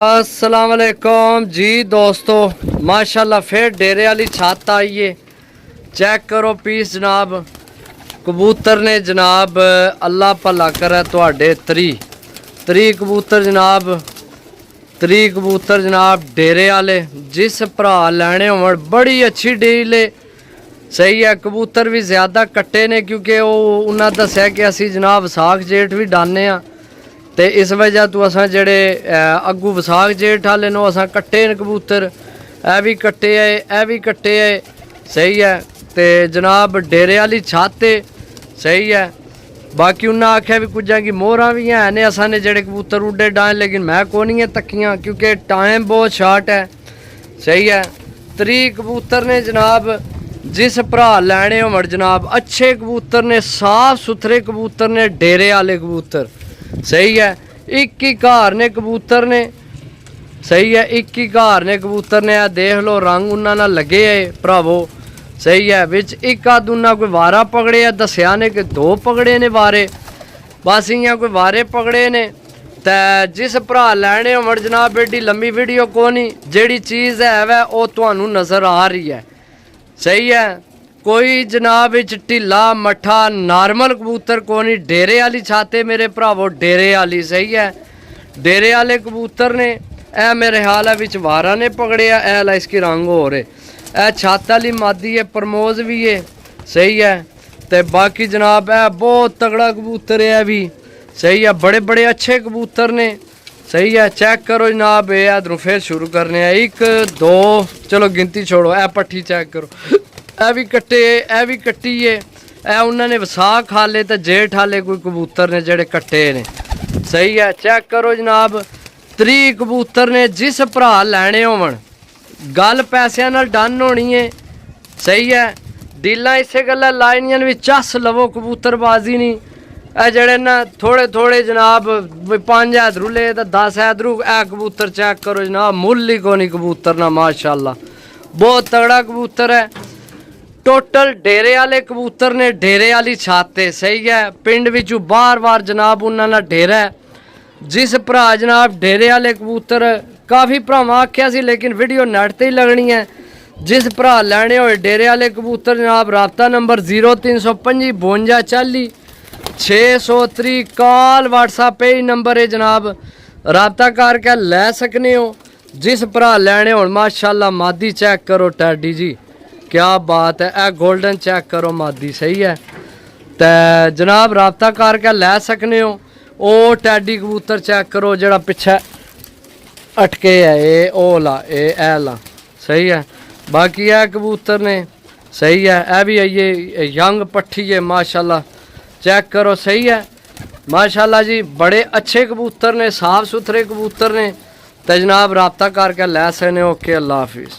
अस्सलाम वालेकुम जी दोस्तों, माशाल्लाह फिर डेरे वाली छत आई है। चेक करो पीस जनाब। कबूतर ने जनाब अल्लाह भला करे तुहाडे त्री कबूतर जनाब, कबूतर जनाब डेरे वाले जिस भरा लैने होवन बड़ी अच्छी डील है। सही है, कबूतर भी ज़्यादा कट्टे ने क्योंकि उन्हें दस्या कि असी जनाब विसाख जेठ भी डाने आ, ते इस वजह तो असा जेड़े अगू विसाख जेठ आले नो असा कट्टे न कबूतर। ए भी कट्टे है, ए भी कट्टे है। सही है, ते जनाब डेरे वाली छत है। सही है, बाकी उन्हें आख्या भी कुछ की मोहर भी हैं ने असा ने जेड़े कबूतर उड्डे डाए, लेकिन मैं को नहीं है तकियां क्योंकि टाइम बहुत शार्ट है। सही है, 3 कबूतर ने जनाब जिस भरा लैने होवन जनाब अच्छे कबूतर ने, साफ सुथरे कबूतर ने, डेरे वाले कबूतर। सही है, एक ही घर ने कबूतर ने। सही है, एक ही घर ने कबूतर ने। देख लो रंग उन्होंने लगे है भरावो। सही है, विच एक आध उन्हें कोई वारा पकड़े है, दसिया ने कि 2 पकड़े ने वारे, बस इं कोई वारे पकड़े ने। तो जिस भरा लैने होवन जनाब एडी लंबी वीडियो को नहीं, जेड़ी चीज़ है वह वो तुहानू नज़र आ रही है। सही है, कोई जनाब ढिला मठा नॉर्मल कबूतर को नहीं। डेरे वाली छाते मेरे भरावो, डेरे वाली। सही है, डेरे वाले कबूतर ने। ए मेरे हाल है विच वारा ने पकड़िया, ए ला इसकी रंग हो रहे। ए छत वाली मादी है, प्रमोज भी है। सही है, तो बाकी जनाब ए बहुत तगड़ा कबूतर है भी। सही है, बड़े बड़े अच्छे कबूतर ने। सही है, चेक करो जनाब। ये इधरों फिर शुरू करने 1 2 चलो गिनती छोड़ो। ए पट्ठी चेक करो, ए भी कट्टे, ए भी कट्टी है। ए उन्होंने विसाख हाले तो जेठ हाले कोई कबूतर ने जेड़े कट्टे ने। सही है, चेक करो जनाब 3 कबूतर ने जिस भरा लैने होवन गल पैसों नाल डन होनी है। सही है, डीलां इसे गल्ला लाइनियां भी चस लवो, कबूतरबाजी नहीं। ए जड़े ना थोड़े थोड़े जनाब 5 हैदरू ले तो 10 हैदरू। ए कबूतर चेक करो जनाब, मुल ही को नहीं कबूतर ना, माशाल्लाह बहुत तगड़ा कबूतर है। टोटल डेरे वाले कबूतर ने, डेरे वाली छत है। सही है, पिंड विचू बार बार जनाब उन्होंने डेरा है। जिस भरा जनाब डेरे वाले कबूतर काफ़ी भरावां आख्या सी, लेकिन वीडियो नैट ते ही लगनी है। जिस भरा लैने होए डेरे वाले कबूतर जनाब राबता नंबर 0325 52 40 630 कॉल व्हाट्सएप पे ही नंबर है जनाब, राबता करके लै सकने हो। जिस भरा लैने हो माशाल्लाह। मादी चेक करो टैडी जी, क्या बात है। ए गोल्डन चेक करो मादी। सही है, तो जनाब राबता करके लै सकने हो। ओ टैडी कबूतर चेक करो जड़ा पिछे अटके है, ये ओला ए ला। सही है, बाकी है कबूतर ने। सही है, ए भी ये यंग पट्ठी है माशाल्लाह, चेक करो। सही है, माशाल्लाह जी बड़े अच्छे कबूतर ने, साफ सुथरे कबूतर ने। तो जनाब राबता करके लै सकने। ओके, अल्लाह हाफिज़।